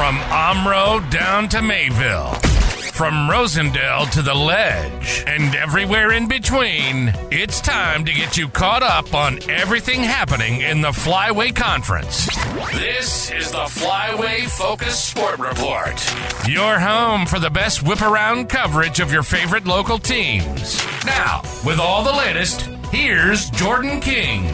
From Omro down to Mayville, from Rosendale to the Ledge, and everywhere in between, it's time to get you caught up on everything happening in the Flyway Conference. This is the Flyway Focus Sport Report, your home for the best whip-around coverage of your favorite local teams. Now, with all the latest, here's Jordan King.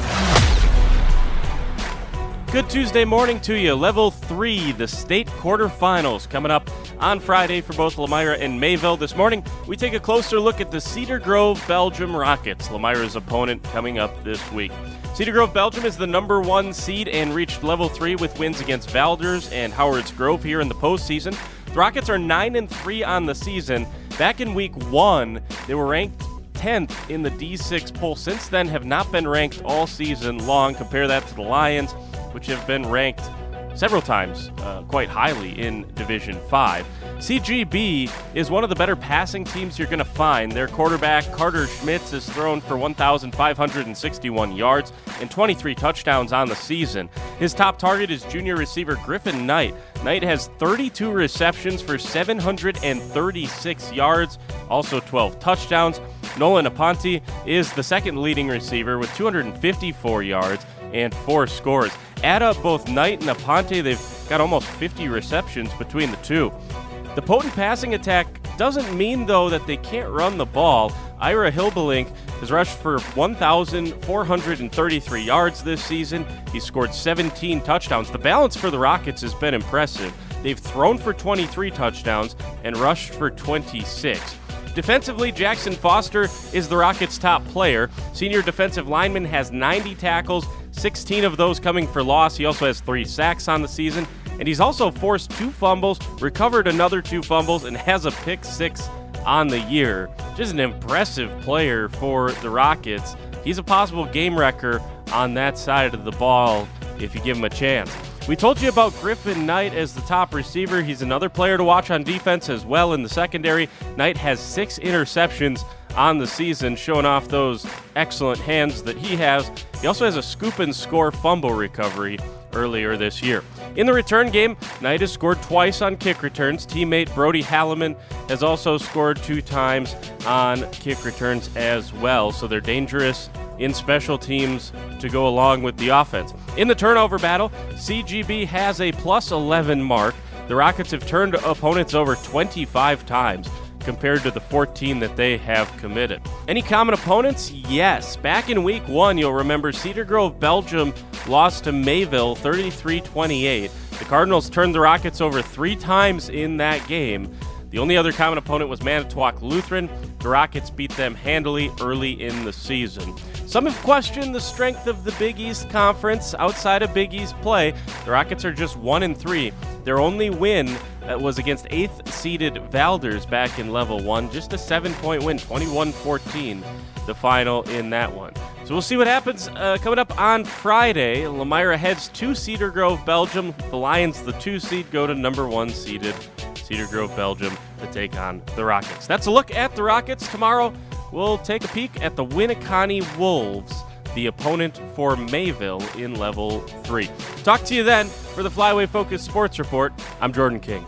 Good Tuesday morning to you. Level 3, the state quarterfinals, coming up on Friday for both Lomira and Mayville. This morning, we take a closer look at the Cedar Grove-Belgium Rockets, Lomira's opponent, coming up this week. Cedar Grove-Belgium is the number 1 seed and reached level 3 with wins against Valders and Howards Grove here in the postseason. The Rockets are 9-3 on the season. Back in week 1, they were ranked 10th in the D6 poll. Since then, have not been ranked all season long. Compare that to the Lions, which have been ranked several times quite highly in Division 5. CGB is one of the better passing teams you're going to find. Their quarterback, Carter Schmitz, has thrown for 1,561 yards and 23 touchdowns on the season. His top target is junior receiver Griffin Knight. Knight has 32 receptions for 736 yards, also 12 touchdowns. Nolan Aponte is the second leading receiver with 254 yards and 4 scores. Add up both Knight and Aponte, they've got almost 50 receptions between the two. The potent passing attack doesn't mean, though, that they can't run the ball. Ira Hilbelink has rushed for 1,433 yards this season. He's scored 17 touchdowns. The balance for the Rockets has been impressive. They've thrown for 23 touchdowns and rushed for 26. Defensively, Jackson Foster is the Rockets' top player. Senior defensive lineman has 90 tackles, 16 of those coming for loss. He also has 3 sacks on the season, and he's also forced 2 fumbles, recovered another 2 fumbles, and has a pick 6 on the year. Just an impressive player for the Rockets. He's a possible game wrecker on that side of the ball if you give him a chance. We told you about Griffin Knight as the top receiver. He's another player to watch on defense as well in the secondary. Knight has 6 interceptions on the season, showing off those excellent hands that he has. He also has a scoop and score fumble recovery earlier this year. In the return game, Knight has scored twice on kick returns. Teammate Brody Halliman has also scored 2 times on kick returns as well, so they're dangerous in special teams to go along with the offense. In the turnover battle, CGB has a plus 11 mark. The Rockets have turned opponents over 25 times compared to the 14 that they have committed. Any common opponents? Yes. Back in week 1, you'll remember Cedar Grove-Belgium lost to Mayville 33-28. The Cardinals turned the Rockets over 3 times in that game. The only other common opponent was Manitowoc Lutheran. The Rockets beat them handily early in the season. Some have questioned the strength of the Big East Conference outside of Big East play. The Rockets are just 1-3. Their only win was against 8th-seeded Valders back in Level 1. Just a 7-point win, 21-14, the final in that one. So we'll see what happens coming up on Friday. Lomira heads to Cedar Grove-Belgium. The Lions, the 2 seed, go to number 1 seeded Cedar Grove-Belgium to take on the Rockets. That's a look at the Rockets. Tomorrow, we'll take a peek at the Winneconne Wolves, the opponent for Mayville in Level 3. Talk to you then. For the Flyway Focus Sports Report, I'm Jordan King.